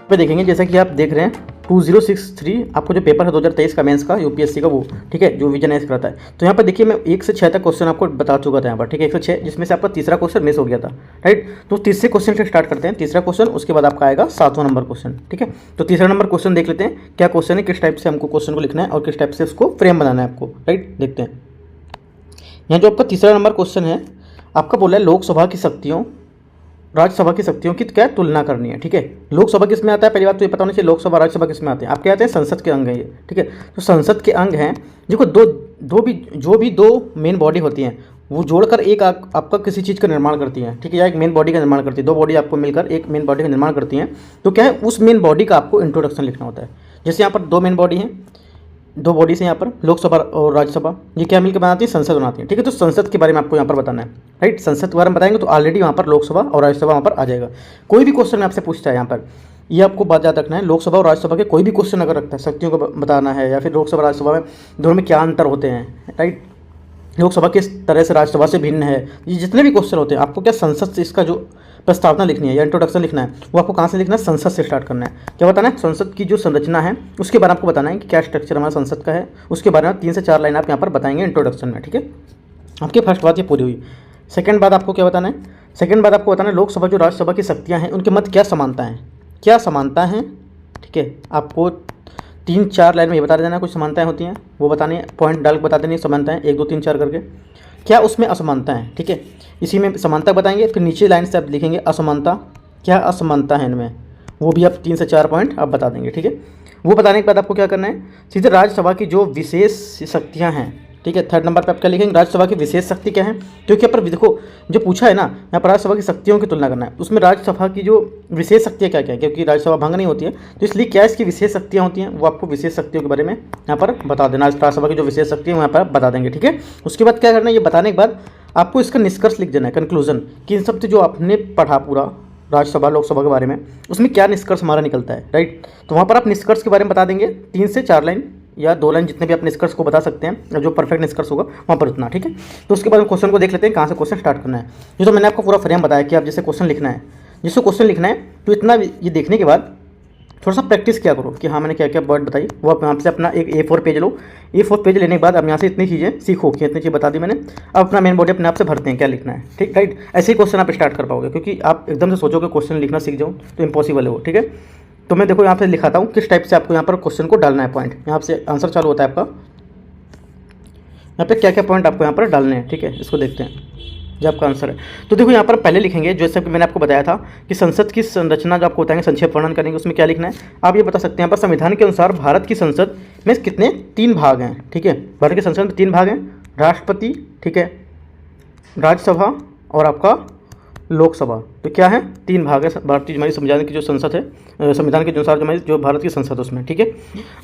पे देखेंगे जैसा कि आप देख रहे हैं 2063 आपको जो पेपर है 2023 का मेंस का यूपीएससी का, वो ठीक है, जो विजन एस करता है। तो यहाँ पर देखिए मैं 1 से 6 तक क्वेश्चन आपको बता चुका था यहाँ पर, ठीक है, 106, जिसमें से आपका तीसरा क्वेश्चन मिस हो गया था, राइट। तो तीसरे क्वेश्चन से स्टार्ट करते हैं, तीसरा क्वेश्चन, उसके बाद आपका आएगा 7वां नंबर क्वेश्चन, ठीक है। तो तीसरा नंबर क्वेश्चन देख लेते हैं क्या क्वेश्चन है, किस टाइप से हमको क्वेश्चन को लिखना है और किस टाइप से उसको फ्रेम बनाना है आपको, राइट। देखते हैं यहाँ जो आपका तीसरा नंबर क्वेश्चन है, आपका बोला है लोकसभा की शक्तियों राज्यसभा की शक्तियों की क्या तुलना करनी है, ठीक है। लोकसभा किस में आता है, पहली बात तो ये पता होना चाहिए, लोकसभा राज्यसभा किस में आते हैं, आपके आते हैं संसद के अंग हैं ये, ठीक है। तो संसद के अंग हैं, देखो जो भी दो मेन बॉडी होती हैं वो जोड़कर एक आपका किसी चीज़ का निर्माण करती हैं, ठीक है, या एक मेन बॉडी का निर्माण करती है, दो बॉडी आपको मिलकर एक मेन बॉडी का निर्माण करती हैं। तो क्या है, उस मेन बॉडी का आपको इंट्रोडक्शन लिखना होता है। जैसे यहाँ पर दो मेन बॉडी हैं, दो बॉडीज हैं यहाँ पर, लोकसभा और राज्यसभा, ये क्या मिलकर बनाती है, संसद बनाती है, ठीक है। तो संसद के बारे में आपको यहाँ पर बताना है, राइट। संसद के बारे में बताएंगे तो ऑलरेडी वहाँ पर लोकसभा और राज्यसभा वहाँ पर आ जाएगा। कोई भी क्वेश्चन आपसे पूछता है यहाँ पर, ये आपको बात याद रखना है, लोकसभा और राज्यसभा के कोई भी क्वेश्चन अगर रखता है, शक्तियों को बताना है या फिर लोकसभा राज्यसभा में दोनों में क्या अंतर होते हैं, राइट, लोकसभा किस तरह से राज्यसभा से भिन्न है, ये जितने भी क्वेश्चन होते हैं आपको क्या संसद से इसका जो प्रस्तावना लिखनी है या इंट्रोडक्शन लिखना है, वो आपको कहाँ से लिखना है, संसद से स्टार्ट करना है। क्या बताना है, संसद की जो संरचना है उसके बारे में आपको बताना है कि क्या स्ट्रक्चर हमारा संसद का है, उसके बारे में 3 से 4 लाइन आप यहाँ पर बताएंगे इंट्रोडक्शन में, ठीक है। आपकी फर्स्ट बात ये पूरी हुई। सेकंड बात आपको क्या बताना है, सेकंड बात आपको बताना है लोकसभा जो राज्यसभा की शक्तियाँ हैं उनके मध्य क्या समानता है, क्या समानता है, ठीक है। आपको 3-4 लाइन में ये बता देना कुछ समानताएं होती हैं, वो बतानी है, पॉइंट डाल के बता देनी समानताएं 1 2 3 4 करके, क्या उसमें असमानता है, ठीक है। इसी में समानता बताएंगे, फिर नीचे लाइन से आप लिखेंगे असमानता, क्या असमानता है इनमें, वो भी आप 3 से 4 पॉइंट आप बता देंगे, ठीक है। वो बताने के बाद आपको क्या करना है, सीधे राज्यसभा की जो विशेष शक्तियाँ हैं, ठीक है। थर्ड नंबर पे आप क्या लिखेंगे, राज्यसभा की विशेष शक्ति क्या है, क्योंकि यहाँ पर देखो जो पूछा है ना, यहाँ पर राज्यसभा की शक्तियों की तुलना करना है, उसमें राज्यसभा की जो विशेष शक्तियाँ क्या क्या है, क्योंकि राज्यसभा भंग नहीं होती है, तो इसलिए क्या इसकी विशेष शक्तियाँ होती हैं, वो आपको विशेष शक्तियों के बारे में यहाँ पर बता देना, राज्यसभा की जो विशेष शक्ति है वहाँ पर बता देंगे, ठीक है। उसके बाद क्या करना है, ये बताने के बाद आपको इसका निष्कर्ष लिख देना है, कंक्लूजन, कि इन सब से जो आपने पढ़ा पूरा राज्यसभा लोकसभा के बारे में, उसमें क्या निष्कर्ष हमारा निकलता है, राइट। तो वहाँ पर आप निष्कर्ष के बारे में बता देंगे 3 से 4 लाइन या 2 लाइन, जितने भी आप निष्कर्ष को बता सकते हैं, जो परफेक्ट निष्कर्ष होगा वहाँ पर उतना, ठीक है। तो उसके बाद हम क्वेश्चन को देख लेते हैं कहाँ से क्वेश्चन स्टार्ट करना है। ये तो मैंने आपको पूरा फ्रेम बताया कि आप जैसे क्वेश्चन लिखना है, जिससे क्वेश्चन लिखना है, तो इतना ये देखने के बाद थोड़ा सा प्रैक्टिस किया करो कि हाँ मैंने क्या क्या वर्ड बताई, वो आप यहाँ से अपना एक A4 पेज लो, A4 पेज लेने के बाद अब यहाँ से इतनी चीज़ें सीखो कि इतनी चीज़ बता दी मैंने, अब अपना मेन बॉडी अपने आप से भरते हैं क्या लिखना है, ठीक, राइट। ऐसे ही क्वेश्चन आप स्टार्ट कर पाओगे, क्योंकि आप एकदम से सोचोगे क्वेश्चन लिखना सीख जाऊँ तो इम्पॉसिबल है वो, ठीक है। तो मैं देखो यहाँ पे लिखाता हूँ किस टाइप से आपको यहाँ पर क्वेश्चन को डालना है, पॉइंट यहाँ से आंसर चालू होता है आपका, यहाँ पे क्या क्या पॉइंट आपको यहाँ पर डालने हैं, ठीक है। इसको देखते हैं जो आपका आंसर है। तो देखो यहाँ पर पहले लिखेंगे जैसे कि मैंने आपको बताया था कि संसद की संरचना जो आपको बताएंगे, संक्षेप वर्णन करेंगे, उसमें क्या लिखना है आप ये बता सकते हैं। यहाँ पर संविधान के अनुसार भारत की संसद में कितने 3 भाग हैं, ठीक है। भारत की संसद में 3 भाग हैं, राष्ट्रपति, ठीक है, राज्यसभा और आपका लोकसभा। तो क्या है 3 भाग है भारतीय हमारी संविधान की जो संसद है, संविधान के अनुसार जो हमारी जो भारत की संसद उसमें, ठीक है।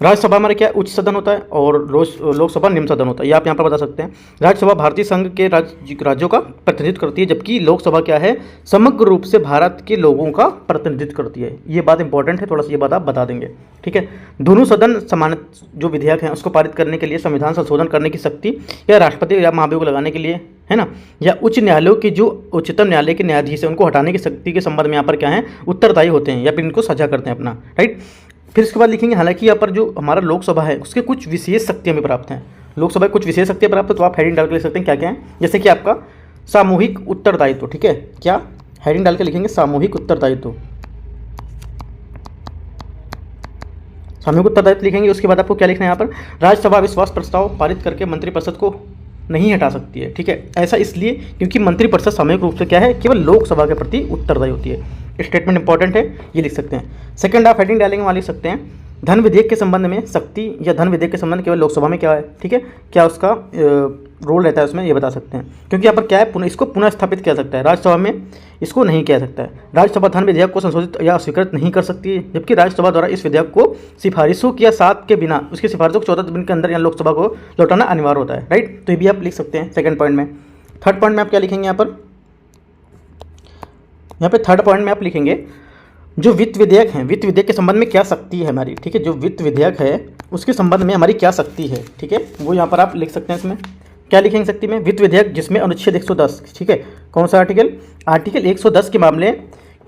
राज्यसभा हमारे क्या उच्च सदन होता है और लोकसभा निम्न सदन होता है, ये आप यहाँ पर बता सकते हैं। राज्यसभा भारतीय संघ के राज्यों का प्रतिनिधित्व करती है, जबकि लोकसभा क्या है समग्र रूप से भारत के लोगों का प्रतिनिधित्व करती है। ये बात इंपॉर्टेंट है, थोड़ा सा ये बात आप बता देंगे, ठीक है। दोनों सदन समान जो विधेयक हैं उसको पारित करने के लिए, संविधान संशोधन करने की शक्ति या राष्ट्रपति या महाभियोग लगाने के लिए, है ना, या उच्च न्यायालयों के जो उच्चतम न्यायालय के न्यायाधीश है उनको हटाने की शक्ति के संबंध में यहाँ पर क्या है उत्तरदायी होते हैं या फिर इनको साझा करते हैं अपना, राइट। फिर इसके बाद लिखेंगे हालांकि यहाँ पर जो हमारा लोकसभा है उसके कुछ विशेष शक्तियाँ भी प्राप्त हैं, लोकसभा कुछ विशेष शक्तियाँ प्राप्त है, तो आप हेडिंग डाल के लिख सकते हैं क्या क्या है, जैसे कि आपका सामूहिक उत्तरदायित्व, ठीक है। क्या हेडिंग डाल के लिखेंगे सामूहिक उत्तरदायित्व, सामूहिक उत्तरदायित्व लिखेंगे। उसके बाद आपको क्या लिखना है यहाँ पर, राज्यसभा अविश्वास प्रस्ताव पारित करके मंत्रिपरिषद को नहीं हटा सकती है, ठीक है। ऐसा इसलिए क्योंकि मंत्रिपरिषद सामूहिक रूप से क्या है केवल लोकसभा के प्रति उत्तरदायी होती है। स्टेटमेंट इंपॉर्टेंट है, ये लिख सकते हैं। सेकंड आप हेडिंग डालेंगे वहाँ लिख सकते हैं धन विधेयक के संबंध में शक्ति या धन विधेयक के संबंध केवल लोकसभा में क्या है, ठीक है, क्या उसका रोल रहता है उसमें, ये बता सकते हैं। क्योंकि यहाँ पर क्या है इसको पुनः स्थापित किया सकता है, राज्यसभा में इसको नहीं किया सकता है। राज्यसभा धन विधेयक को संशोधित या स्वीकृत नहीं कर सकती है, जबकि राज्यसभा द्वारा इस विधेयक को सिफारिशों की या साथ के बिना उसकी सिफारिशों को 14 दिन के अंदर या लोकसभा को लौटाना अनिवार्य होता है, राइट। तो ये भी आप लिख सकते हैं सेकंड पॉइंट में। थर्ड पॉइंट में आप क्या लिखेंगे यहाँ पे थर्ड पॉइंट में आप लिखेंगे जो वित्त विधेयक है, वित्त विधेयक के संबंध में क्या शक्ति है हमारी, ठीक है। जो वित्त विधेयक है उसके संबंध में हमारी क्या शक्ति है, ठीक है, वो यहाँ पर आप लिख सकते हैं। इसमें क्या लिखेंगे शक्ति में, वित्त विधेयक जिसमें अनुच्छेद 110, ठीक है, कौन सा आर्टिकल 110 के मामले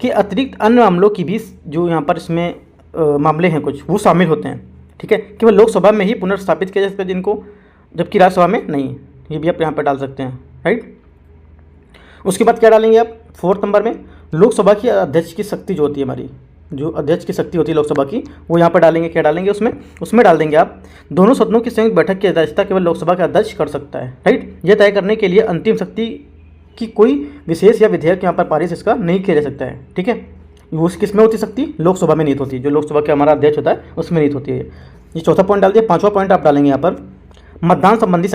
कि अतिरिक्त अन्य मामलों की भी जो यहाँ पर इसमें मामले हैं कुछ वो शामिल होते हैं, ठीक है। केवल लोकसभा में ही पुनर्स्थापित किया जा सकता है जिनको, जबकि राज्यसभा में नहीं। ये भी आप यहाँ पर डाल सकते हैं, राइट। उसके बाद क्या डालेंगे आप 4 नंबर में, लोकसभा की अध्यक्ष की शक्ति जो होती है हमारी, जो अध्यक्ष की शक्ति होती है लोकसभा की, वो यहाँ पर डालेंगे। क्या डालेंगे उसमें डाल देंगे आप, दोनों सदनों की संयुक्त बैठक की अध्यक्षता केवल लोकसभा का अध्यक्ष कर सकता है, राइट। यह तय करने के लिए अंतिम शक्ति की कोई विशेष या विधेयक यहाँ पर पारित इसका नहीं किया जा सकता है, ठीक है। वो किस में होती शक्ति, लोकसभा में नीत होती है, जो लोकसभा का हमारा अध्यक्ष होता है उसमें नीत होती है। ये चौथा पॉइंट डाल दिया। 5वां पॉइंट आप डालेंगे यहाँ पर मतदान संबंधी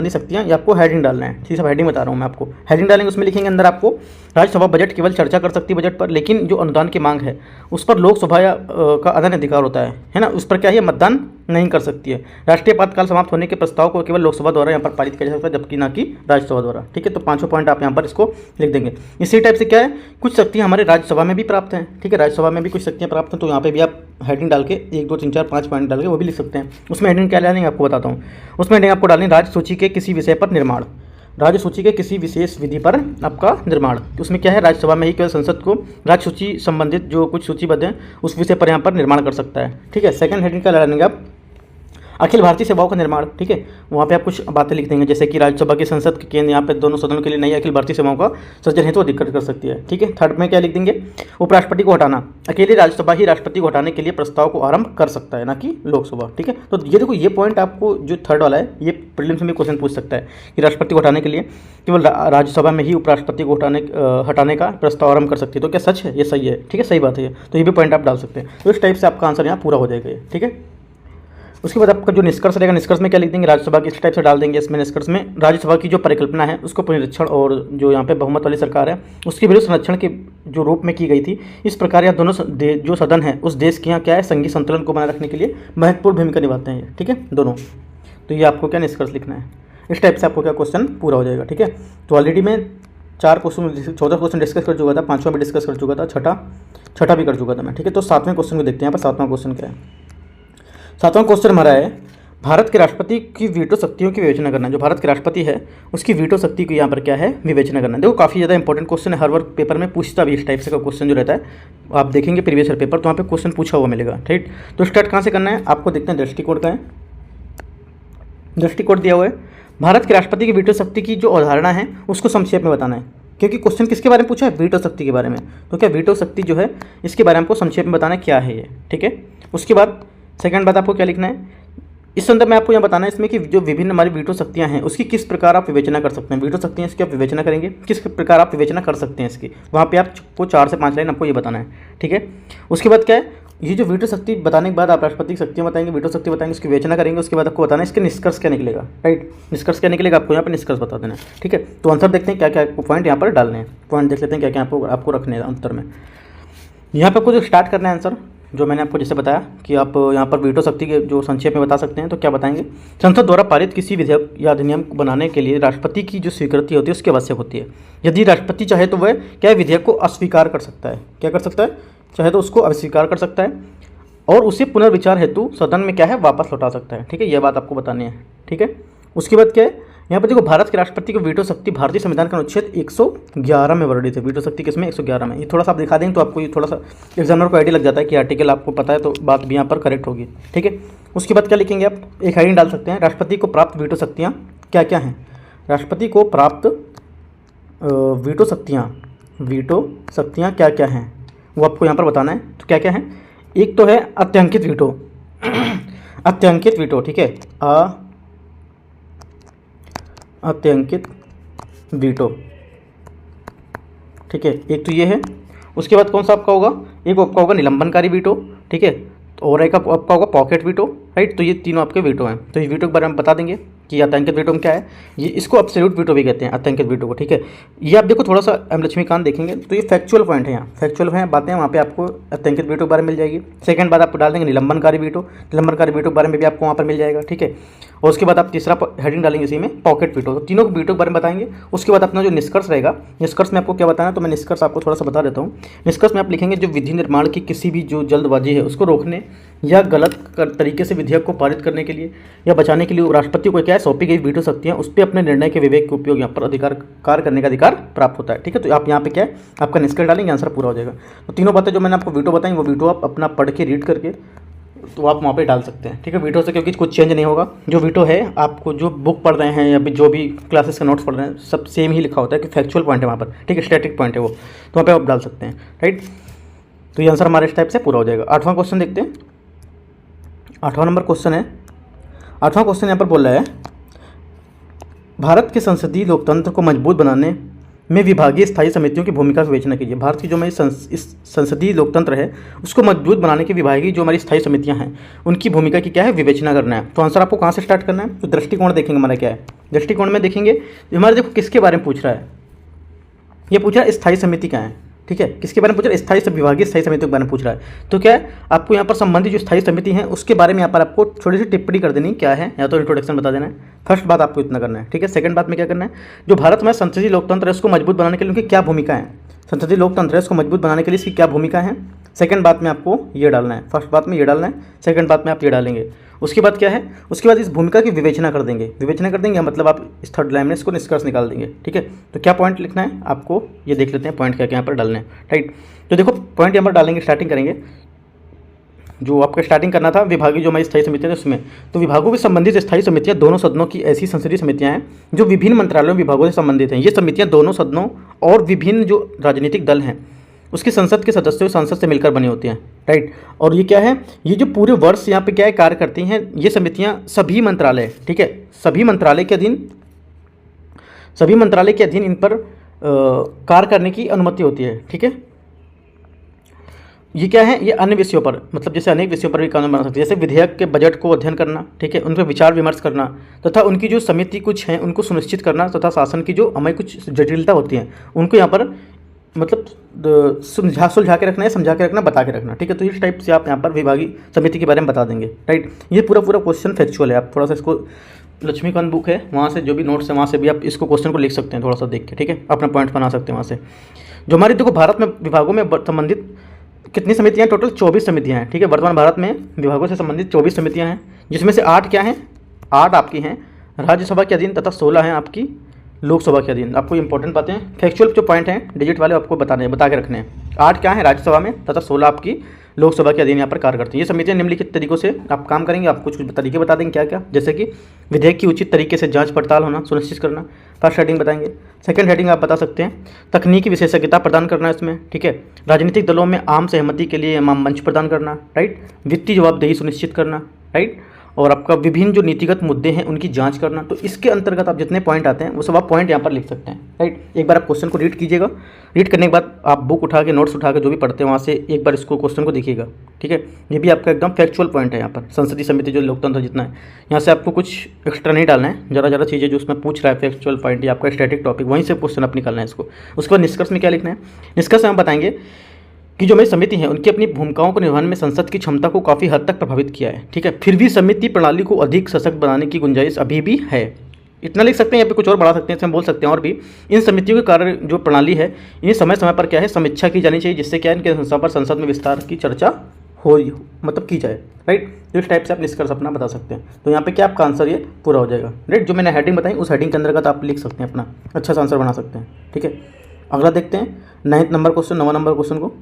शक्तियाँ, ये आपको हेडिंग डालना है, ठीक है। सब हेडिंग बता रहा हूँ मैं आपको। हेडिंग डालेंगे, उसमें लिखेंगे अंदर आपको राज्यसभा बजट केवल चर्चा कर सकती है बजट पर, लेकिन जो अनुदान की मांग है उस पर लोकसभा का अदन अधिकार होता है ना, उस पर क्या है मतदान नहीं कर सकती है। राष्ट्रीय आपातकाल समाप्त होने के प्रस्ताव को केवल लोकसभा द्वारा यहाँ पर पारित किया जा सकता है, जबकि ना कि राज्यसभा द्वारा, ठीक है। तो 5वां पॉइंट आप यहाँ पर इसको लिख देंगे। इसी टाइप से क्या है, कुछ शक्तियाँ हमारे राज्यसभा में भी प्राप्त हैं, ठीक है। राज्यसभा में भी कुछ शक्तियाँ प्राप्त हैं, तो यहाँ पे भी आप हेडिंग डाल के 1 2 3 4 5 पॉइंट डाल के वो भी लिख सकते हैं। उसमें हेडिंग क्या डालेंगे आपको बताता हूँ। उसमें हेडिंग आपको डालनी राज्य सूची के किसी विषय पर निर्माण, राज्य सूची के किसी विशेष विधि पर आपका निर्माण। तो उसमें क्या है, राज्यसभा में ही केवल संसद को राज्य सूची संबंधित जो कुछ सूचीबद्ध हैं उस विषय पर यहाँ पर निर्माण कर सकता है, ठीक है। सेकंड हेडिंग क्या डालेंगे आप, अखिल भारतीय सेवाओं का निर्माण, ठीक है। वहाँ पे आप कुछ बातें लिख देंगे, जैसे कि राज्यसभा की संसद के केंद्र यहाँ पे दोनों सदनों के लिए नई अखिल भारतीय सेवाओं का सृजन हेतु दिक्कत कर सकती है, ठीक है। थर्ड में क्या लिख देंगे, उपराष्ट्रपति को हटाना, अकेले राज्यसभा ही राष्ट्रपति को हटाने के लिए प्रस्ताव को आरंभ कर सकता है, ना कि लोकसभा, ठीक है। तो ये देखो, ये पॉइंट आपको जो थर्ड वाला है ये प्रीलिम्स में क्वेश्चन पूछ सकता है कि राष्ट्रपति को हटाने के लिए केवल राज्यसभा में ही उपराष्ट्रपति को हटाने का प्रस्ताव आरंभ कर सकती है। तो क्या सच है, ये सही है, ठीक है, सही बात है। तो ये भी पॉइंट आप डाल सकते हैं। तो इस टाइप से आपका आंसर यहाँ पूरा हो जाएगा, ठीक है। उसके बाद आपका जो निष्कर्ष रहेगा, निष्कर्ष में क्या लिख देंगे, राज्यसभा की इस टाइप से डाल देंगे। इसमें निष्कर्ष में राज्यसभा की जो परिकल्पना है उसको पुनरीक्षण और जो यहाँ पे बहुमत वाली सरकार है उसकी विरुद्ध संरक्षण के जो रूप में की गई थी, इस प्रकार यह दोनों जो सदन है उस देश के यहाँ क्या है, संघीय संतुलन को बनाए रखने के लिए महत्वपूर्ण भूमिका निभाते हैं, ठीक है, दोनों। तो ये आपको क्या निष्कर्ष लिखना है। इस टाइप से आपको क्या क्वेश्चन पूरा हो जाएगा, ठीक है। तो ऑलरेडी मैं 4 क्वेश्चन 14 क्वेश्चन डिस्कस कर चुका था, 5वां भी डिस्कस कर चुका था, छठा भी कर चुका था मैं, ठीक है। तो 7वें क्वेश्चन को देखते हैं। यहाँ पर 7वां क्वेश्चन क्या है। 7वां क्वेश्चन हमारा है भारत के राष्ट्रपति की वीटो शक्तियों की विवेचना करना। जो भारत के राष्ट्रपति है उसकी वीटो शक्ति को यहाँ पर क्या है, विवेचना करना। देखो काफ़ी ज़्यादा इंपॉर्टेंट क्वेश्चन है, हर वर्ग पेपर में पूछता भी इस टाइप से का क्वेश्चन जो रहता है। आप देखेंगे प्रीवियस ईयर पेपर तो वहाँ पे क्वेश्चन पूछा हुआ मिलेगा, ठीक। तो स्टार्ट कहाँ से करना है आपको देखते हैं, दृष्टिकोण का है, दृष्टिकोण दिया हुआ है। भारत के राष्ट्रपति की वीटो शक्ति की जो अवधारणा है उसको संक्षेप में बताना है, क्योंकि क्वेश्चन किसके बारे में पूछा है, वीटो शक्ति के बारे में। तो क्या वीटो शक्ति जो है इसके बारे में आपको संक्षेप में बताना है क्या है ये, ठीक है। उसके बाद सेकंड बात आपको क्या लिखना है, इस संदर्भ में आपको यह बताना है इसमें कि जो विभिन्न हमारी वीटो शक्तियाँ हैं उसकी किस प्रकार आप विवेचना कर सकते हैं। वीटो शक्तियाँ इसकी आप विवेचना करेंगे, किस प्रकार आप विवेचना कर सकते हैं इसकी, वहाँ पे आपको 4 से 5 लाइन आपको ये बताना है, ठीक है। उसके बाद क्या है, ये जो वीटो शक्ति बताने के बाद आप राष्ट्रपति की शक्तियाँ बताएंगे, वीटो शक्ति बताएंगे, उसकी विवेचना करेंगे। उसके बाद आपको बताना है इसके निष्कर्ष क्या निकलेगा, राइट। निष्कर्ष क्या निकलेगा आपको यहाँ पर निष्कर्ष बता देना है, ठीक है। तो आंसर देखते हैं क्या क्या पॉइंट यहाँ पर डालने हैं, पॉइंट देख लेते हैं क्या क्या आपको रखने हैं उत्तर में। यहाँ पर आपको जो स्टार्ट करना है आंसर, जो मैंने आपको जैसे बताया कि आप यहाँ पर वीटो शक्ति के जो संक्षेप में बता सकते हैं। तो क्या बताएंगे, संसद द्वारा पारित किसी विधेयक या अधिनियम बनाने के लिए राष्ट्रपति की जो स्वीकृति होती है उसकी आवश्यक होती है। यदि राष्ट्रपति चाहे तो वह क्या विधेयक को अस्वीकार कर सकता है, क्या कर सकता है, चाहे तो उसको अस्वीकार कर सकता है और उसे पुनर्विचार हेतु सदन में क्या है वापस लौटा सकता है, ठीक है। यह बात आपको बतानी है, ठीक है। उसके बाद क्या है, यहाँ पर देखो भारत के राष्ट्रपति की वीटो शक्ति भारतीय संविधान का अनुच्छेद 111 में वर्णित है। वीटो शक्ति किसमें, 111 में। ये थोड़ा सा आप दिखा देंगे तो आपको ये थोड़ा सा एग्जामिनर को आइडिया लग जाता है कि आर्टिकल आपको पता है, तो बात भी यहाँ पर करेक्ट होगी, ठीक है। उसके बाद क्या लिखेंगे आप, एक हेडिंग डाल सकते हैं, राष्ट्रपति को प्राप्त वीटो शक्तियाँ क्या क्या हैं। राष्ट्रपति को प्राप्त वीटो शक्तियाँ क्या क्या हैं वो आपको यहाँ पर बताना है। तो क्या क्या है, एक तो है अत्यंकित वीटो अत्यंकित वीटो, ठीक है, अत्यंकित वीटो, ठीक है, एक तो ये है। उसके बाद कौन सा आपका होगा, एक आपका होगा निलंबनकारी वीटो, ठीक है, और एक आपका होगा पॉकेट वीटो, राइट। तो ये तीनों आपके वीटो हैं। तो इस वीटो के बारे में बता देंगे कि आतंकित वीटो में क्या है, ये इसको एब्सोल्यूट वीटो भी कहते हैं, आतंकित वीटो को, ठीक है। ये आप देखो थोड़ा सा एम लक्ष्मीकांत देखेंगे तो ये फैक्चुअल पॉइंट है, यहाँ फैक्चुअल है बातें, वहाँ पे आपको आतंकित वीटो के बारे में मिल जाएगी। सेकंड बात आपको डाल देंगे निलंबनकारी वीटो के बारे में भी आपको वहाँ पर मिल जाएगा, ठीक है। और उसके बाद आप तीसरा हेडिंग डालेंगे इसी में पॉकेट वीटो, तो तीनों वीटो के बारे में बताएंगे। उसके बाद अपना जो निष्कर्ष रहेगा, निष्कर्ष में आपको क्या बताना है, तो मैं निष्कर्ष आपको थोड़ा सा बता देता हूँ। निष्कर्ष में आप लिखेंगे जो विधि निर्माण की किसी भी जो जल्दबाजी है उसको रोकने या गलत तरीके से विधेयक को पारित करने के लिए या बचाने के लिए राष्ट्रपति को क्या है सौंपी गई वीटो शक्तियाँ उस पर अपने निर्णय के विवेक के उपयोग यहाँ पर कार्य करने का अधिकार प्राप्त होता है। ठीक है, तो आप यहाँ पे क्या है आपका निष्कर्ष डालेंगे, आंसर पूरा हो जाएगा। तो तीनों बातें जो मैंने आपको वीटो बताई वो वीटो आप अपना पढ़ के रीड करके तो आप वहाँ पे डाल सकते हैं। ठीक है, वीटो से क्योंकि कुछ चेंज नहीं होगा, जो वीटो है आपको जो बुक पढ़ रहे हैं या जो भी क्लासेस का नोट्स पढ़ रहे हैं सब सेम ही लिखा होता है कि फैक्चुअल पॉइंट है वहाँ पर। ठीक है, स्टैटिक पॉइंट है वो, तो वहाँ पे आप डाल सकते हैं। राइट, तो ये आंसर हमारे इस टाइप से पूरा हो जाएगा। 8वां क्वेश्चन देखते हैं। 8वां नंबर क्वेश्चन है। 8वां क्वेश्चन यहाँ पर बोल रहा है भारत के संसदीय लोकतंत्र को मजबूत बनाने में विभागीय स्थायी समितियों की भूमिका विवेचना कीजिए। भारत की जो हमारी इस संसदीय लोकतंत्र है उसको मजबूत बनाने की विभागीय जो हमारी स्थायी समितियां हैं उनकी भूमिका की क्या है विवेचना करना है। तो आंसर आपको कहाँ से स्टार्ट करना है, तो दृष्टिकोण देखेंगे हमारा क्या है। दृष्टिकोण में देखेंगे हमारे देखो किसके बारे में पूछ रहा है, ये पूछ रहा है स्थायी समिति क्या है। ठीक है, किसके बारे में पूछ रहा है, स्थायी विभागीय स्थायी समिति के बारे में पूछ रहा है। तो क्या है आपको यहाँ पर संबंधित जो स्थायी समिति है उसके बारे में यहाँ पर आपको छोटी सी टिप्पणी कर देनी क्या है, या तो इंट्रोडक्शन बता देना है। फर्स्ट बात आपको इतना करना है। ठीक है, सेकंड बात में क्या करना है, जो भारत में संसदीय लोकतंत्र है उसको मजबूत बनाने के लिए उनकी क्या भूमिका है, संसदीय लोकतंत्र है उसको मजबूत बनाने के लिए इसकी क्या भूमिका है। सेकंड बात में आपको ये डालना है, फर्स्ट बात में ये डालना है, सेकंड बात में आप ये डालेंगे। उसके बाद क्या है, उसके बाद इस भूमिका की विवेचना कर देंगे। विवेचना कर देंगे मतलब आप इस थर्ड लाइन में इसको निष्कर्ष निकाल देंगे। ठीक है, तो क्या पॉइंट लिखना है आपको ये देख लेते हैं, पॉइंट क्या क्या यहाँ पर डालने हैं। राइट, तो देखो पॉइंट यहाँ पर डालेंगे, स्टार्टिंग करेंगे। जो आपका स्टार्टिंग करना था विभागीय जो हमारी स्थायी समितियाँ उसमें, तो विभागों से संबंधित स्थायी समितियाँ दोनों सदनों की ऐसी संसदीय समितियाँ हैं जो विभिन्न मंत्रालयों विभागों से संबंधित हैं। ये समितियाँ दोनों सदनों और विभिन्न जो राजनीतिक दल हैं उसकी संसद के सदस्यों संसद से मिलकर बनी होती हैं। राइट, और ये क्या है, ये जो पूरे वर्ष यहाँ पे क्या है कार्य करती हैं ये समितियाँ सभी मंत्रालय, ठीक है, सभी मंत्रालय के अधीन इन पर कार्य करने की अनुमति होती है। ठीक है, ये क्या है, ये अन्य विषयों पर मतलब जैसे अनेक विषयों पर भी कानून बना सकते हैं, जैसे विधेयक के बजट को अध्ययन करना, ठीक है, उन पर विचार विमर्श करना तथा उनकी जो समिति कुछ हैं उनको सुनिश्चित करना तथा शासन की जो हमें कुछ जटिलता होती है उनको यहाँ पर मतलब सुलझा के रखना है, समझा के रखना, बता के रखना। ठीक है, तो इस टाइप से आप यहाँ पर विभागीय समिति के बारे में बता देंगे। राइट, ये पूरा क्वेश्चन फैक्चुअल है, आप थोड़ा सा इसको लक्ष्मीकांत बुक है वहाँ से जो भी नोट्स है वहाँ से भी आप इसको क्वेश्चन को लिख सकते हैं, थोड़ा सा देख के। ठीक है, अपना पॉइंट बना सकते हैं वहाँ से। जो हमारी देखो भारत में विभागों में संबंधित कितनी समितियाँ, टोटल 24 समितियाँ हैं। ठीक है, वर्तमान भारत में विभागों से संबंधित 24 समितियाँ हैं, जिसमें से 8 क्या हैं, 8 आपकी हैं राज्यसभा के अधीन तथा 16 हैं आपकी लोकसभा के अधीन। आपको इंपॉर्टेंट बातें फैक्चुअल जो पॉइंट हैं डिजिट वाले आपको बता के रखने हैं। 8 क्या है राज्यसभा में तथा 16 आपकी लोकसभा के अधीन यहाँ पर कार्य करती हैं। ये समितियाँ निम्नलिखित तरीकों से आप काम करेंगे, आपको कुछ तरीके बता देंगे क्या क्या, जैसे कि विधेयक की उचित तरीके से जांच पड़ताल होना सुनिश्चित करना, फर्स्ट हेडिंग बताएंगे। सेकंड हेडिंग आप बता सकते हैं तकनीकी विशेषज्ञता प्रदान करना इसमें। ठीक है, राजनीतिक दलों में आम सहमति के लिए मंच प्रदान करना। राइट, वित्तीय जवाबदेही सुनिश्चित करना। राइट, और आपका विभिन्न जो नीतिगत मुद्दे हैं उनकी जांच करना। तो इसके अंतर्गत आप जितने पॉइंट आते हैं वो सब आप पॉइंट यहाँ पर लिख सकते हैं। राइट, एक बार आप क्वेश्चन को रीड कीजिएगा, रीड करने के बाद आप बुक उठा के नोट्स उठा के जो भी पढ़ते हैं वहाँ से एक बार इसको क्वेश्चन को देखिएगा। ठीक है, ये भी आपका एकदम फैक्चुअल पॉइंट है यहाँ पर, संसदीय समिति जो लोकतंत्र जितना है यहाँ से आपको कुछ एक्स्ट्रा नहीं डालना है, ज़रा चीज़ें जो उसमें पूछ रहा है फैक्चुअल पॉइंट या आपका स्टैटिक टॉपिक वहीं से क्वेश्चन आप निकालना है इसको। उसके बाद निष्कर्ष में क्या लिखना है, निष्कर्ष में हम बताएंगे कि जो हमारी समिति है उनकी अपनी भूमिकाओं को निभाने में संसद की क्षमता को काफ़ी हद तक प्रभावित किया है। ठीक है, फिर भी समिति प्रणाली को अधिक सशक्त बनाने की गुंजाइश अभी भी है। इतना लिख सकते हैं, यहाँ पे कुछ और बढ़ा सकते हैं, हम बोल सकते हैं और भी इन समितियों के कार्य जो प्रणाली है इन्हें समय समय पर क्या है समीक्षा की जानी चाहिए, जिससे क्या है इनके संस्था पर संसद में विस्तार की चर्चा हो मतलब की जाए। राइट, तो इस टाइप से आप निष्कर्ष अपना बता सकते हैं। तो यहाँ पे क्या आपका आंसर ये पूरा हो जाएगा। राइट, जो मैंने हेडिंग बताई उस हेडिंग के अंतर्गत आप लिख सकते हैं, अपना अच्छा सा आंसर बना सकते हैं। ठीक है, अगला देखते हैं 9 नंबर क्वेश्चन, 9वां नंबर क्वेश्चन को।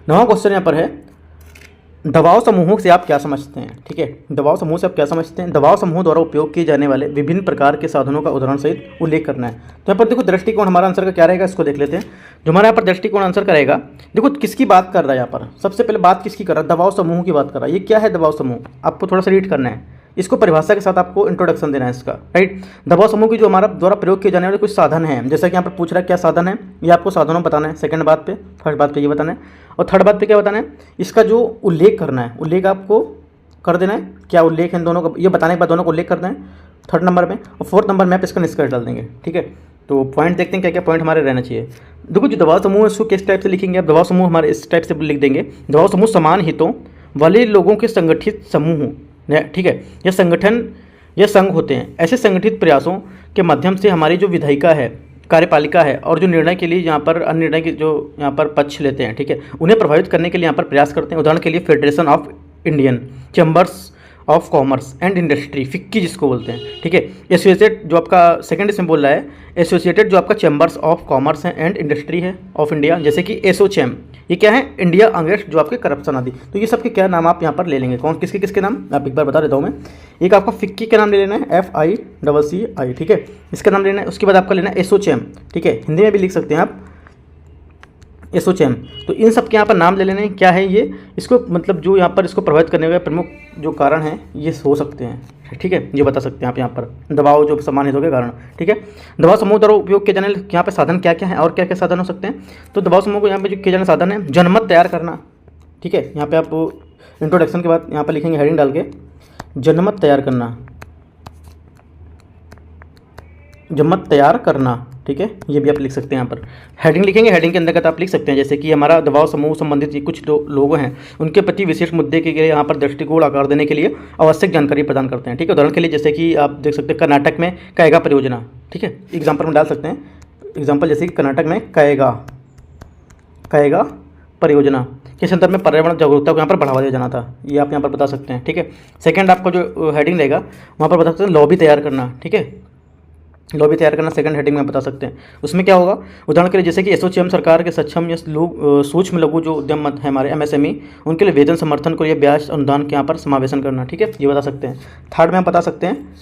9वां क्वेश्चन यहाँ पर है दबाव समूहों से आप क्या समझते हैं। ठीक है, दबाव समूह से आप क्या समझते हैं, दबाव समूह द्वारा उपयोग किए जाने वाले विभिन्न प्रकार के साधनों का उदाहरण सहित उल्लेख करना है। तो यहाँ पर देखो दृष्टिकोण हमारा आंसर का क्या रहेगा, इसको देख लेते हैं। जो हमारा यहाँ पर दृष्टिकोण आंसर का रहेगा, देखो किसकी बात कर रहा है यहाँ पर, सबसे पहले बात किसकी कर रहा है, दबाव समूह की बात कर रहा है। ये क्या है दबाव समूह, आपको थोड़ा सा रीड करना है, इसको परिभाषा के साथ आपको इंट्रोडक्शन देना है इसका। राइट, दबाव समूह की जो हमारा द्वारा प्रयोग किए जाने वाले कुछ साधन हैं, जैसा कि यहाँ पर पूछ रहा है क्या साधन है, ये आपको साधनों बताना है। सेकंड बात पे, फर्स्ट बात पे ये बताना है, और थर्ड बात पे क्या बताना है, इसका जो उल्लेख करना है, उल्लेख आपको कर देना है, क्या उल्लेख है दोनों का, ये बताने के बाद दोनों को उल्लेख करना है थर्ड नंबर में, और फोर्थ नंबर में आप इसका निष्कर्ष डाल देंगे। ठीक है, तो पॉइंट देखते हैं क्या क्या पॉइंट हमारे रहना चाहिए। देखो जो दबाव समूह है उसको किस टाइप से लिखेंगे आप, दबाव समूह हमारे इस टाइप से लिख देंगे, दबाव समूह समान हितों वाले लोगों के संगठित समूह। ठीक है, यह संगठन या संघ होते हैं, ऐसे संगठित प्रयासों के माध्यम से हमारी जो विधायिका है कार्यपालिका है और जो निर्णय के लिए यहाँ पर अन्य निर्णय के जो यहाँ पर पक्ष लेते हैं, ठीक है, उन्हें प्रभावित करने के लिए यहाँ पर प्रयास करते हैं। उदाहरण के लिए federation of Indian chambers of commerce and industry, FICCI जिसको बोलते हैं, ठीक है। एसोसिएटेड जो आपका सेकंड इसमें बोल रहा है, एसोसिएटेड जो आपका चैम्बर्स ऑफ कॉमर्स है एंड इंडस्ट्री है ऑफ इंडिया, जैसे कि एसोचैम, ये क्या है, इंडिया अगेंस्ट जो आपके करप्शन आदि। तो ये सबके क्या नाम आप यहाँ पर ले लेंगे, कौन किसके किसके नाम आप एक बार बता देता हूँ मैं। एक आपका फिक्की का नाम ले लेना है, FICCI, ठीक है, इसका नाम लेना है। उसके बाद आपका लेना है एसोचैम, ठीक है, हिंदी में भी लिख सकते हैं आप एसोचैम। तो इन सब के यहाँ पर नाम ले लेने क्या है ये, इसको मतलब जो यहाँ पर इसको प्रभावित करने का प्रमुख जो कारण है ये हो सकते हैं, ठीक है, ये बता सकते हैं आप यहाँ पर दबाव जो समान हितों के कारण, ठीक है। दबाव समूह द्वारा उपयोग किए जाने यहाँ पे साधन क्या क्या है और क्या क्या साधन हो सकते हैं। तो दबाव समूह को यहाँ पे जो किए जाने साधन है, जनमत तैयार करना, ठीक है, यहाँ पे आप इंट्रोडक्शन के बाद यहाँ पर लिखेंगे हेडिंग डाल के जनमत तैयार करना, जनमत तैयार करना, ठीक है, ये भी आप लिख सकते हैं। यहाँ पर हेडिंग लिखेंगे, हेडिंग के अंतर्गत आप लिख सकते हैं जैसे कि हमारा दबाव समूह संबंधित कुछ लोग हैं उनके प्रति विशेष मुद्दे के लिए यहाँ पर दृष्टिकोण आकार देने के लिए आवश्यक जानकारी प्रदान करते हैं, ठीक है। उदाहरण के लिए जैसे कि आप देख सकते हैं कर्नाटक में कायगा परियोजना, ठीक है, एग्जाम्पल में डाल सकते हैं। एग्जाम्पल जैसे कि कर्नाटक में कायगा परियोजना के संदर्भ में पर्यावरण जागरूकता को यहाँ पर बढ़ावा दिया जाना था, ये आप यहाँ पर बता सकते हैं, ठीक है। सेकंड आपका जो हेडिंग रहेगा वहाँ पर बता सकते हैं लॉबी तैयार करना, ठीक है, लॉबी तैयार करना सेकंड हेडिंग में बता सकते हैं। उसमें क्या होगा, उदाहरण के लिए जैसे कि एसोचैम सरकार के सक्षम या सूक्ष्म लघु जो उद्यम है हमारे MSME, उनके लिए वेतन समर्थन को या ब्याज अनुदान के यहाँ पर समावेशन करना, ठीक है, ये बता सकते हैं। थर्ड में आप बता सकते हैं,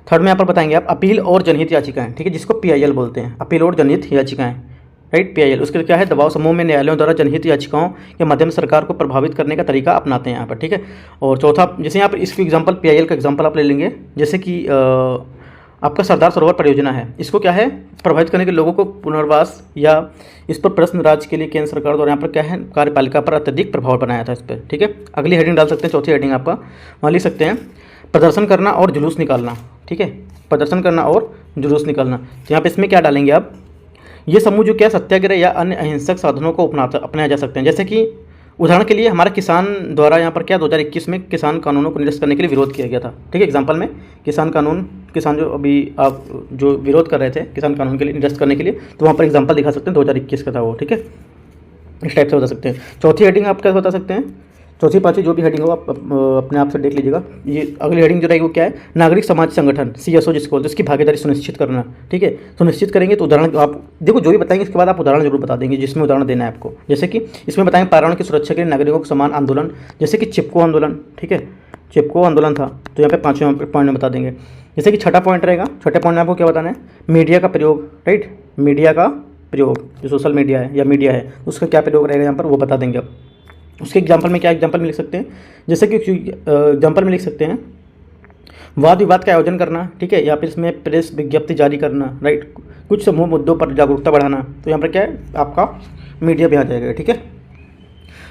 थर्ड में यहाँ पर बताएंगे आप अपील और जनहित याचिकाएं, ठीक है, जिसको PIL बोलते हैं, अपील और जनहित याचिकाएं, राइट, PIL। उसके क्या है, दबाव समूह में न्यायालयों द्वारा जनहित याचिकाओं के माध्यम से सरकार को प्रभावित करने का तरीका अपनाते हैं यहाँ पर, ठीक है। और चौथा जैसे यहाँ पर इसकी एग्जांपल PIL का एग्जांपल आप ले लेंगे, जैसे कि आपका सरदार सरोवर परियोजना है, इसको क्या है प्रभावित करने के लोगों को पुनर्वास या इस पर प्रश्न राज्य के लिए केंद्र सरकार द्वारा यहाँ पर क्या है कार्यपालिका पर अत्यधिक प्रभाव बनाया था इस पर, ठीक है। अगली हेडिंग डाल सकते हैं, चौथी हेडिंग आपका वहाँ लिख सकते हैं प्रदर्शन करना और जुलूस निकालना, ठीक है, प्रदर्शन करना और जुलूस निकालना। तो यहाँ पर इसमें क्या डालेंगे आप, ये समूह जो क्या सत्याग्रह या अन्य अहिंसक साधनों को अपनाया जा सकते हैं। जैसे कि उदाहरण के लिए हमारे किसान द्वारा यहाँ पर क्या 2021 में किसान कानूनों को निरस्त करने के लिए विरोध किया गया था, ठीक है। एग्जांपल में किसान कानून, किसान जो अभी आप जो विरोध कर रहे थे किसान कानून के लिए निरस्त करने के लिए, तो वहाँ पर एग्जांपल दिखा सकते हैं 2021 का था वो, ठीक है, इस टाइप से बता सकते हैं। चौथी हेडिंग आप क्या बता सकते हैं, चौथी पाँचवीं जो भी हेडिंग हो आप अपने आप से देख लीजिएगा। ये अगली हेडिंग जो रहेगी वो क्या है, नागरिक समाज संगठन CSO जिसको बोलते हैं, इसकी भागीदारी सुनिश्चित करना, ठीक है। सुनिश्चित करेंगे तो उदाहरण आप देखो जो भी बताएंगे इसके बाद आप उदाहरण जरूर बता देंगे जिसमें उदाहरण देना है आपको। जैसे कि इसमें बताएंगे पर्यावरण की सुरक्षा के लिए नागरिकों को समान आंदोलन, जैसे कि चिपको आंदोलन, ठीक है, चिपको आंदोलन था, तो यहाँ पे 5वें पॉइंट में बता देंगे। जैसे कि छठा पॉइंट रहेगा, छठे पॉइंट में आपको क्या बताना है, मीडिया का प्रयोग, राइट, मीडिया का प्रयोग, जो सोशल मीडिया है या मीडिया है उसका क्या प्रयोग रहेगा यहाँ पर वो बता देंगे आप। उसके एग्जाम्पल में क्या एग्जाम्पल में लिख सकते हैं, जैसे कि एग्जाम्पल में लिख सकते हैं वाद विवाद का आयोजन करना, ठीक है, या फिर इसमें प्रेस विज्ञप्ति जारी करना, राइट, कुछ समूह मुद्दों पर जागरूकता बढ़ाना, तो यहाँ पर क्या है आपका मीडिया भी आ जाएगा, ठीक है।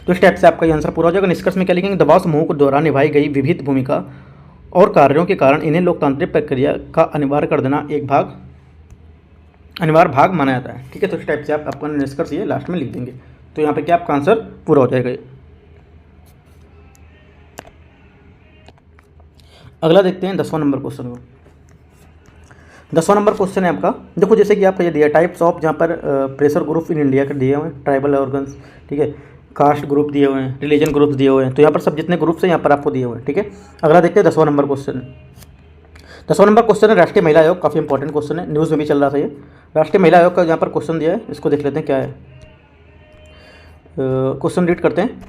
तो इस टाइप से आपका ये आंसर पूरा हो जाएगा। निष्कर्ष में क्या लिखेंगे, दबाव समूह को द्वारा निभाई गई विविध भूमिका और कार्यों के कारण इन्हें लोकतांत्रिक प्रक्रिया का अनिवार्य कर देना अनिवार्य भाग माना जाता है, ठीक है। तो इस टाइप से आप अपना निष्कर्ष ये लास्ट में लिख देंगे, तो यहाँ पे क्या आपका आंसर पूरा हो जाएगा। अगला देखते हैं 10वां नंबर क्वेश्चन को। 10वां नंबर क्वेश्चन है आपका, देखो जैसे कि आपका ये दिया टाइप्स ऑफ, जहाँ पर प्रेशर ग्रुप इन इंडिया के दिए हुए हैं, ट्राइबल ऑर्गन्स, ठीक है, कास्ट ग्रुप दिए हुए हैं, रिलीजन ग्रुप दिए हुए हैं, तो यहाँ पर सब जितने ग्रुप्स हैं यहाँ पर आपको दिए हुए हैं, ठीक है। अगला देखते हैं 10वां नंबर क्वेश्चन। 10वां नंबर क्वेश्चन है राष्ट्रीय महिला आयोग, काफ़ी इंपॉर्टेंट क्वेश्चन है, न्यूज़ में भी चल रहा था ये। राष्ट्रीय महिला आयोग का यहाँ पर क्वेश्चन दिया है, इसको देख लेते हैं क्या है। क्वेश्चन रीड करते हैं।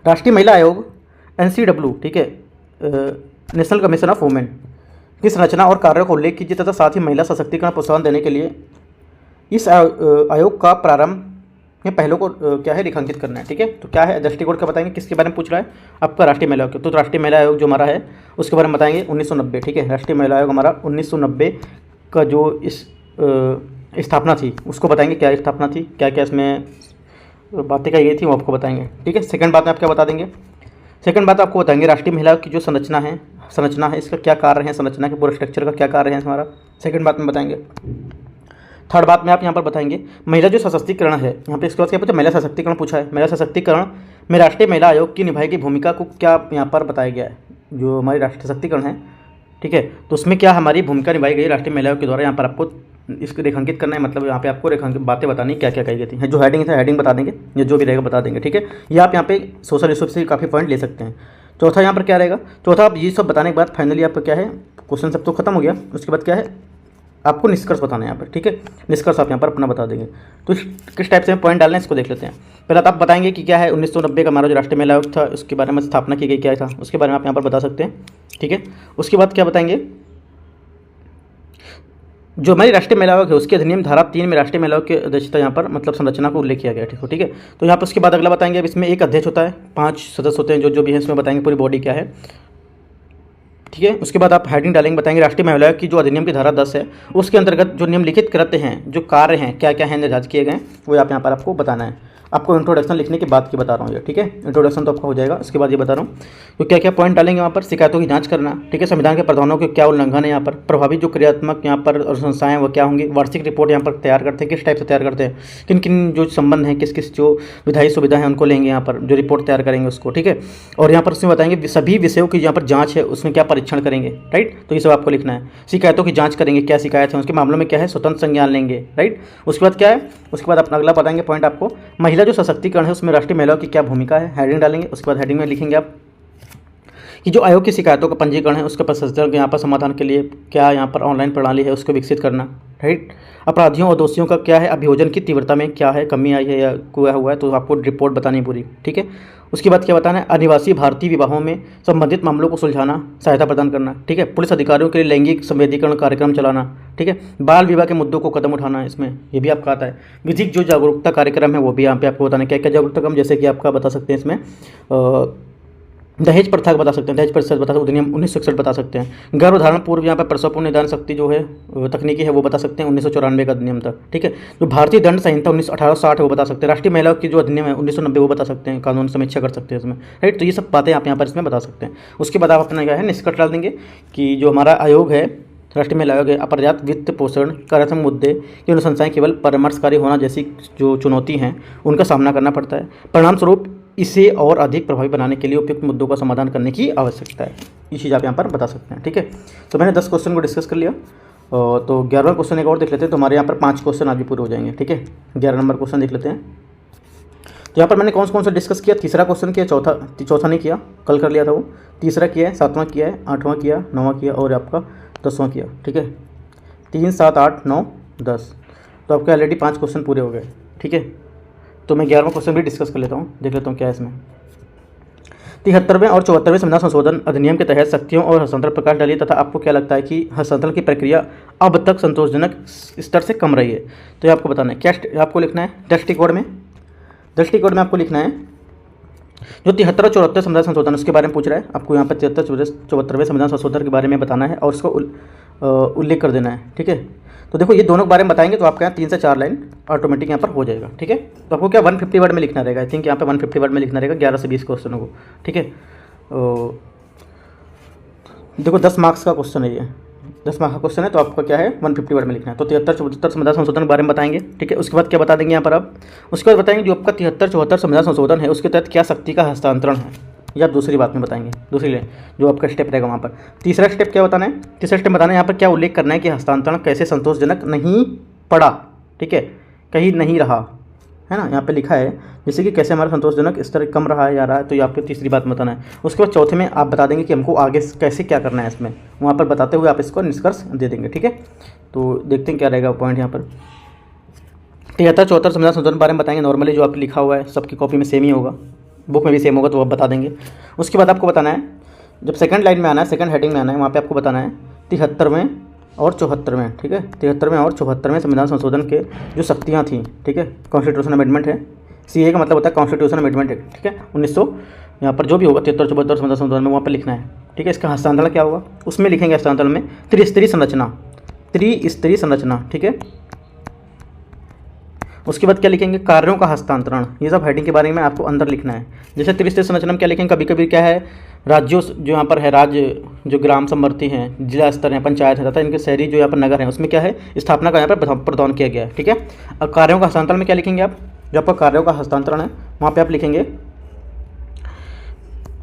राष्ट्रीय महिला आयोग NCW, ठीक है, नेशनल कमीशन ऑफ वुमेन की संरचना और कार्यों का उल्लेख कीजिए तथा साथ ही महिला सशक्तिकरण प्रोत्साहन देने के लिए इस आयोग का प्रारंभ में पहलों को क्या है रेखांकित करना है, ठीक है। तो क्या है दृष्टिकोण का बताएंगे, किसके बारे में पूछ रहा है आपका राष्ट्रीय महिला आयोग। तो राष्ट्रीय महिला आयोग जो हमारा है उसके बारे में बताएंगे 1990, ठीक है। राष्ट्रीय महिला आयोग हमारा 1990 का जो इस स्थापना थी उसको बताएंगे, क्या स्थापना थी, क्या क्या इसमें बातें कही गई थी वो आपको बताएंगे, ठीक है। सेकंड बात में आप क्या बता देंगे, सेकंड बात आपको बताएंगे राष्ट्रीय महिला की जो संरचना है इसका क्या कार्य है, संरचना के पूरे स्ट्रक्चर का क्या कार्य है हमारा, सेकंड बात में बताएंगे। थर्ड बात में आप यहाँ पर बताएंगे महिला जो सशक्तिकरण है, यहाँ पे इसके बाद क्या पूछा, महिला सशक्तिकरण पूछा है, महिला सशक्तिकरण में राष्ट्रीय महिला आयोग की निभाई गई भूमिका को क्या यहाँ पर बताया गया है, जो हमारी राष्ट्रीय सशक्तिकरण है ठीक है। तो उसमें क्या हमारी भूमिका निभाई गई राष्ट्रीय महिला आयोग के द्वारा, यहाँ पर आपको इसको रेखांकित करना है, मतलब यहाँ पे आपको रेखांकित बातें बतानी क्या क्या कही गई थी। जो हेडिंग है हेडिंग बता देंगे, या जो भी रहेगा बता देंगे, ठीक है। ये आप यहाँ पे सोशल रिसोर्स से काफ़ी पॉइंट ले सकते हैं। चौथा यहाँ पर क्या रहेगा, चौथा आप ये सब बताने के बाद फाइनली आपका क्या है, क्वेश्चन सब तो खत्म हो गया। उसके बाद क्या है, आपको निष्कर्ष बताना है यहाँ पर, ठीक है। निष्कर्ष आप यहाँ पर अपना बता देंगे। तो किस टाइप से पॉइंट डालना है इसको देख लेते हैं। पहले तो आप बताएंगे कि क्या है 1990 का हमारा जो राष्ट्रीय महिला आयोग था उसके बारे में स्थापना की गई क्या था, उसके बारे में आप यहाँ पर बता सकते हैं, ठीक है। उसके बाद क्या बताएंगे, जो हमारी राष्ट्रीय महिला आयोग है उसके अधिनियम धारा 3 में राष्ट्रीय महिला आयोग की अध्यक्षता यहाँ पर मतलब संरचना को उल्लेख किया गया, ठीक है। तो यहाँ पर उसके बाद अगला बताएंगे, अब इसमें एक अध्यक्ष होता है, 5 सदस्य होते हैं, जो भी है इसमें बताएंगे पूरी बॉडी क्या है, ठीक है। उसके बाद आप हेडिंग डालेंगे, बताएंगे राष्ट्रीय महिला आयोग की जो अधिनियम की धारा 10 है उसके अंतर्गत जो निम्नलिखित कृत्य हैं, जो कार्य हैं, क्या क्या हैं निर्धारित किए गए, वो आप यहाँ पर आपको बताना है। आपको इंट्रोडक्शन लिखने के बाद की बता रहा हूँ ये, ठीक है। इंट्रोडक्शन तो आपका हो जाएगा, उसके बाद ये बता रहा हूँ तो क्या क्या पॉइंट डालेंगे वहाँ पर। शिकायतों की जांच करना, ठीक है। संविधान के प्रावधानों के क्या उल्लंघन है यहाँ पर, प्रभावी जो क्रियात्मक यहाँ पर और संस्थाएं वो क्या होंगी, वार्षिक रिपोर्ट यहाँ पर तैयार करते हैं, किस टाइप से तैयार करते हैं, किन किन जो संबंध हैं, किस किस जो विधायी सुविधा है उनको लेंगे यहाँ पर, जो रिपोर्ट तैयार करेंगे उसको, ठीक है। और यहाँ पर उसमें बताएंगे सभी विषयों की यहाँ पर जाँच है उसमें क्या परीक्षण करेंगे, राइट। तो ये सब आपको लिखना है। शिकायतों की जाँच करेंगे, क्या शिकायत है उसके मामलों में क्या है, स्वतंत्र संज्ञान लेंगे, राइट। उसके बाद क्या है, उसके बाद अपना अगला बताएंगे पॉइंट आपको, महिला जो सशक्तिकरण है उसमें राष्ट्रीय महिलाओं की क्या भूमिका है, हेडिंग डालेंगे। उसके बाद हेडिंग में लिखेंगे आप कि जो आयोग की शिकायतों का पंजीकरण है उसका प्रसंस्करण यहाँ पर समाधान के लिए क्या यहाँ पर ऑनलाइन प्रणाली है उसको विकसित करना, राइट। अपराधियों और दोषियों का क्या है, अभियोजन की तीव्रता में क्या है, कमी आई है या कुआ हुआ है, तो आपको रिपोर्ट बतानी पूरी, ठीक है। उसके बाद क्या बताना है, अनिवासी भारतीय विवाहों में संबंधित मामलों को सुलझाना, सहायता प्रदान करना, ठीक है। पुलिस अधिकारियों के लिए लैंगिक संवेदीकरण कार्यक्रम चलाना, ठीक है। बाल विवाह के मुद्दों को कदम उठाना, इसमें ये भी आपका आता है। विधिक जो जागरूकता कार्यक्रम है वो भी यहाँ पे आपको बताना है, क्या क्या जागरूकता कार्यक्रम, जैसे कि आपका बता सकते हैं इसमें दहेज प्रथा बता सकते हैं, दहेज प्रतिशत बता सकते हैं, अधिनियम 1961 बता सकते हैं। गर्भधारण पूर्व यहाँ पर प्रसव पूर्ण निदान शक्ति जो है तकनीकी है वो बता सकते हैं 1994 का अधिनियम था, ठीक है। जो भारतीय दंड संहिता 1860 है वो बता सकते हैं। राष्ट्रीय महिलाओं की जो अधिनियम है 1990 वो बता सकते हैं, कानून समीक्षा कर सकते हैं इसमें, राइट। तो ये सब बातें आप यहाँ पर इसमें बता सकते हैं। उसके बाद आप अपना क्या है निष्कर्ष डाल देंगे कि जो हमारा आयोग है राष्ट्रीय महिला आयोग है, अपर्याप्त वित्त पोषण, कार्यात्मक मुद्दे की अनुशंसाएं केवल परामर्शकारी होना जैसी जो चुनौती हैं उनका सामना करना पड़ता है। परिणाम स्वरूप इसे और अधिक प्रभावी बनाने के लिए उपयुक्त मुद्दों का समाधान करने की आवश्यकता है। ये चीज़ आप यहाँ पर बता सकते हैं, ठीक है। तो मैंने 10 क्वेश्चन को डिस्कस कर लिया, तो 11वां क्वेश्चन एक और देख लेते हैं। तो हमारे यहाँ पर 5 क्वेश्चन आज भी पूरे हो जाएंगे, ठीक है। 11 नंबर क्वेश्चन देख लेते हैं। तो यहाँ पर मैंने कौन से डिस्कस किया, तीसरा क्वेश्चन किया, चौथा नहीं किया, कल कर लिया था वो। तीसरा किया है, 7वां किया है, 8वां किया, 9वां किया और आपका 10वां किया, ठीक है। 3, 7, 8, 9, 10, तो आपके ऑलरेडी 5 क्वेश्चन पूरे हो गए, ठीक है। तो मैं 11वां क्वेश्चन भी डिस्कस कर लेता हूँ, देख लेता हूँ क्या है इसमें। 73वें और 74वें संविधान संशोधन अधिनियम के तहत शक्तियों और हस्तांतरण प्रकाश डालिए तथा आपको क्या लगता है कि हस्तांतरण की प्रक्रिया अब तक संतोषजनक स्तर से कम रही है। तो ये आपको बताना है, क्या आपको लिखना है दृष्टिकोण में आपको लिखना है जो 73 और 74 संविधान संशोधन उसके बारे में पूछ रहा है। आपको यहाँ पर 73 74वें संविधान संशोधन के बारे में बताना है और उसको उल्लेख कर देना है, ठीक है। तो देखो ये दोनों के बारे में बताएंगे तो आपका यहाँ 3 से 4 लाइन ऑटोमेटिक यहाँ पर हो जाएगा, ठीक है। तो आपको क्या 150 वर्ड में लिखना रहेगा, आई थिंक यहाँ पे 150 वर्ड में लिखना रहेगा 11 से 20 क्वेश्चनों को, ठीक है। देखो 10 मार्क्स का क्वेश्चन है ये, 10 मार्क्स का क्वेश्चन है, तो आपका क्या है 150 वर्ड में लिखना है। तो 73 74 संविधान संशोधन के बारे में बताएंगे, ठीक है। उसके बाद क्या बता देंगे यहाँ पर आप, उसके बाद बताएंगे जो आपका 73 74 संविधान संशोधन है उसके तहत क्या शक्ति का हस्तांतरण है, या आप दूसरी बात में बताएंगे, दूसरी जो आपका स्टेप रहेगा वहाँ पर। तीसरा स्टेप क्या बताना है, तीसरा स्टेप बताना है यहाँ पर क्या उल्लेख करना है कि हस्तांतरण कैसे संतोषजनक नहीं पड़ा, ठीक है, कहीं नहीं रहा है ना, यहाँ पे लिखा है जैसे कि कैसे हमारा संतोषजनक स्तर कम रहा है या रहा है, तो ये आपको तीसरी बात बताना है। उसके बाद चौथे में आप बता देंगे कि हमको आगे कैसे क्या करना है इसमें, वहाँ पर बताते हुए आप इसको निष्कर्ष दे देंगे, ठीक है। तो देखते हैं क्या रहेगा पॉइंट यहाँ पर। 73 74 संविधान संशोधन के बारे में बताएंगे, नॉर्मली जो आप लिखा हुआ है सबकी कॉपी में सेम ही होगा, बुक में भी सेम होगा, तो आप बता देंगे। उसके बाद आपको बताना है जब सेकंड लाइन में आना है, सेकंड हेडिंग में आना है, वहाँ पे आपको बताना है 73वें और 74वें, ठीक है। 73वें और 74वें संविधान संशोधन के जो शक्तियाँ थी, ठीक है, कॉन्स्टिट्यूशन अमेंडमेंट है, CA का मतलब होता है कॉन्स्टिट्यूशन अमेंडमेंट है, ठीक है। 1900 यहाँ पर जो भी होगा 73 74 संविधान संशोधन में वहाँ पर लिखना है, ठीक है। इसका हस्तांतरण क्या होगा उसमें लिखेंगे, हस्तांतरण में त्रिस्तरीय संरचना, ठीक है। उसके बाद क्या लिखेंगे, कार्यों का हस्तांतरण, ये सब हेडिंग के बारे में आपको अंदर लिखना है। जैसे त्रिस्तरीय संरचना में क्या लिखेंगे, कभी कभी क्या है राज्यों जो यहाँ पर है, राज्य जो ग्राम समवर्ती हैं, जिला स्तर है, पंचायत है तथा इनके शहरी जो यहाँ पर नगर हैं उसमें क्या है स्थापना का यहाँ पर प्रदान किया गया है, ठीक है। अब कार्यों का हस्तांतरण में क्या लिखेंगे आप, जो आपका कार्यों का हस्तांतरण है वहाँ पर आप लिखेंगे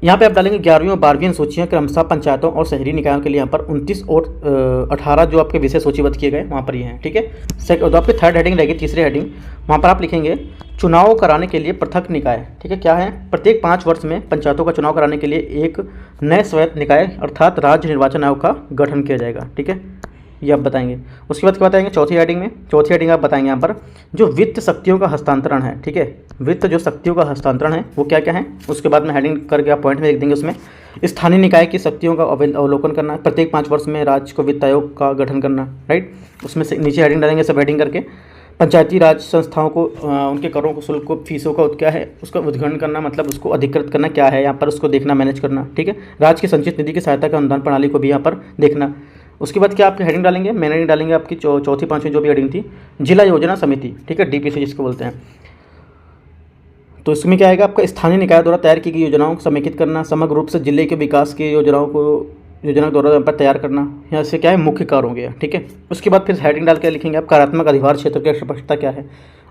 यहाँ पे आप डालेंगे 11वीं और 12वीं अनुसूचियाँ क्रमशः पंचायतों और शहरी निकायों के लिए यहाँ पर 29 और 18 जो आपके विषय सूचीबद्ध किए गए वहाँ पर ये हैं, ठीक है। तो आपकी थर्ड हेडिंग रहेगी, तीसरी हेडिंग, वहाँ पर आप लिखेंगे चुनाव कराने के लिए पृथक निकाय, ठीक है। क्या है, प्रत्येक 5 वर्ष में पंचायतों का चुनाव कराने के लिए एक नए स्वायत्त निकाय अर्थात राज्य निर्वाचन आयोग का गठन किया जाएगा, ठीक है। ये आप बताएंगे। उसके बाद क्या बताएंगे चौथी हेडिंग में, चौथी हेडिंग आप बताएंगे यहाँ पर जो वित्त शक्तियों का हस्तांतरण है, ठीक है। वित्त जो शक्तियों का हस्तांतरण है वो क्या क्या है, उसके बाद में हेडिंग करके आप पॉइंट में लिख देंगे। उसमें स्थानीय निकाय की शक्तियों का अवलोकन करना, प्रत्येक 5 वर्ष में राज्य को वित्त आयोग का गठन करना, राइट। उसमें से नीचे हेडिंग डालेंगे, सब हेडिंग करके पंचायती राज संस्थाओं को उनके करों को, शुल्क को, फीसों का क्या है उसका उद्घाटन करना, मतलब उसको अधिकृत करना क्या है यहाँ पर, उसको देखना, मैनेज करना, ठीक है। राज्य की संचित निधि की सहायता के अनुदान प्रणाली को भी यहाँ पर देखना। उसके बाद क्या आपकी हेडिंग डालेंगे, मेन हेडिंग डालेंगे आपकी चौथी पाँचवीं जो भी हेडिंग थी, जिला योजना समिति, ठीक है, डीपीसी जिसको बोलते हैं। तो इसमें क्या आएगा आपका स्थानीय निकाय द्वारा तैयार की गई योजनाओं को समेकित करना, समग्र रूप से जिले के विकास की योजना के द्वारा पर तैयार करना, यहाँ से क्या है मुख्य कार्य हो गया, ठीक है। उसके बाद फिर हेडिंग डाल के लिखेंगे आप कार्यात्मक अधिभार क्षेत्र की स्पष्टता क्या है।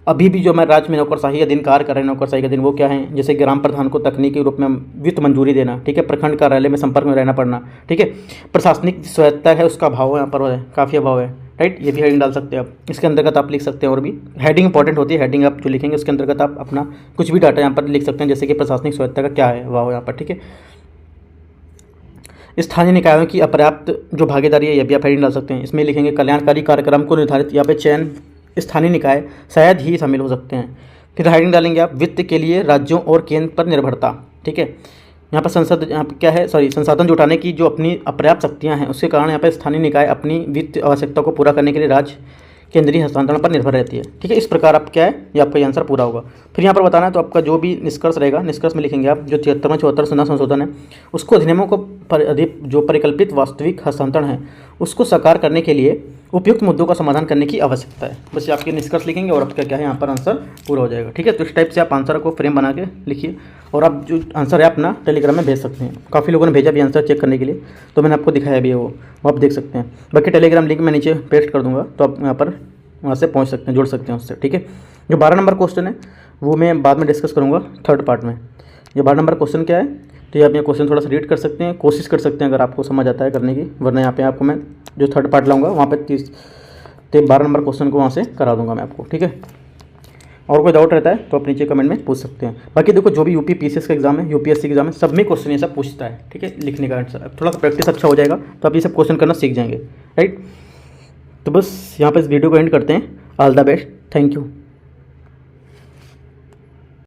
अभी भी जो हमारे राज्य में नौकरशाही का दिन कार्य कर रहे हैं, नौकरशाही का दिन वो क्या है, जैसे ग्राम प्रधान को तकनीकी रूप में वित्त मंजूरी देना, ठीक है, प्रखंड कार्यालय में संपर्क में रहना पड़ना, ठीक है। प्रशासनिक स्वायत्तता है उसका अभाव यहाँ पर है, काफ़ी अभाव है, राइट। ये भी हेडिंग डाल सकते हैं आप, इसके अंतर्गत आप लिख सकते हैं। और भी हेडिंग इंपॉर्टेंट होती है, हेडिंग आप जो लिखेंगे उसके अंतर्गत आप अपना कुछ भी डाटा यहाँ पर लिख सकते हैं, जैसे कि प्रशासनिक स्वायत्तता का क्या है अभाव यहाँ पर, ठीक है। स्थानीय निकायों की अपर्याप्त जो भागीदारी है ये भी आप हेडिंग डाल सकते हैं। इसमें लिखेंगे कल्याणकारी कार्यक्रम को निर्धारित यहाँ पे चयन स्थानीय निकाय शायद ही शामिल हो सकते हैं। फिर हेडिंग डालेंगे आप वित्त के लिए राज्यों और केंद्र पर निर्भरता, ठीक है। यहाँ पर यहाँ पर क्या है, संसाधन जुटाने की जो अपनी अपर्याप्त शक्तियाँ हैं उसके कारण यहाँ पर स्थानीय निकाय अपनी वित्त आवश्यकता को पूरा करने के लिए राज्य केंद्रीय हस्तांतरण पर निर्भर रहती है, ठीक है। इस प्रकार आप क्या है ये आपका आंसर पूरा होगा। फिर यहाँ पर बताना है तो आपका जो भी निष्कर्ष रहेगा, निष्कर्ष में लिखेंगे आप जो 73वां 74 संविधान संशोधन है उसको अधिनियमों को जो परिकल्पित वास्तविक हस्तांतरण है उसको साकार करने के लिए उपयुक्त मुद्दों का समाधान करने की आवश्यकता है। बस आपके निष्कर्ष लिखेंगे और आपका क्या है यहाँ पर आंसर पूरा हो जाएगा, ठीक है। तो इस टाइप से आप आंसर को फ्रेम बना के लिखिए और आप जो आंसर है अपना टेलीग्राम में भेज सकते हैं। काफ़ी लोगों ने भेजा भी आंसर चेक करने के लिए, तो मैंने आपको दिखाया भी है, वो आप देख सकते हैं। बाकी टेलीग्राम लिंक मैं नीचे पेस्ट कर दूँगा, तो आप यहाँ पर वहाँ से पहुँच सकते हैं, जुड़ सकते हैं उससे, ठीक है। जो 12 नंबर क्वेश्चन है वो मैं बाद में डिस्कस करूँगा थर्ड पार्ट में। ये 12 नंबर क्वेश्चन क्या है, तो ये आप ये क्वेश्चन थोड़ा सा रीड कर सकते हैं, कोशिश कर सकते हैं अगर आपको समझ आता है करने की, वरना यहाँ पे आपको मैं जो थर्ड पार्ट लाऊंगा वहाँ पे 12 नंबर क्वेश्चन को वहाँ से करा दूंगा मैं आपको, ठीक है। और कोई डाउट रहता है तो आप नीचे कमेंट में पूछ सकते हैं। बाकी देखो जो भी यूपी पीसीएस का एग्जाम है, यूपीएससी का एग्जाम है, सब में क्वेश्चन ये सब पूछता है, ठीक है। लिखने का आंसर थोड़ा सा प्रैक्टिस अच्छा हो जाएगा तो आप ये सब क्वेश्चन करना सीख जाएंगे, राइट। तो बस यहाँ पर इस वीडियो को एंड करते हैं। All the best, thank you.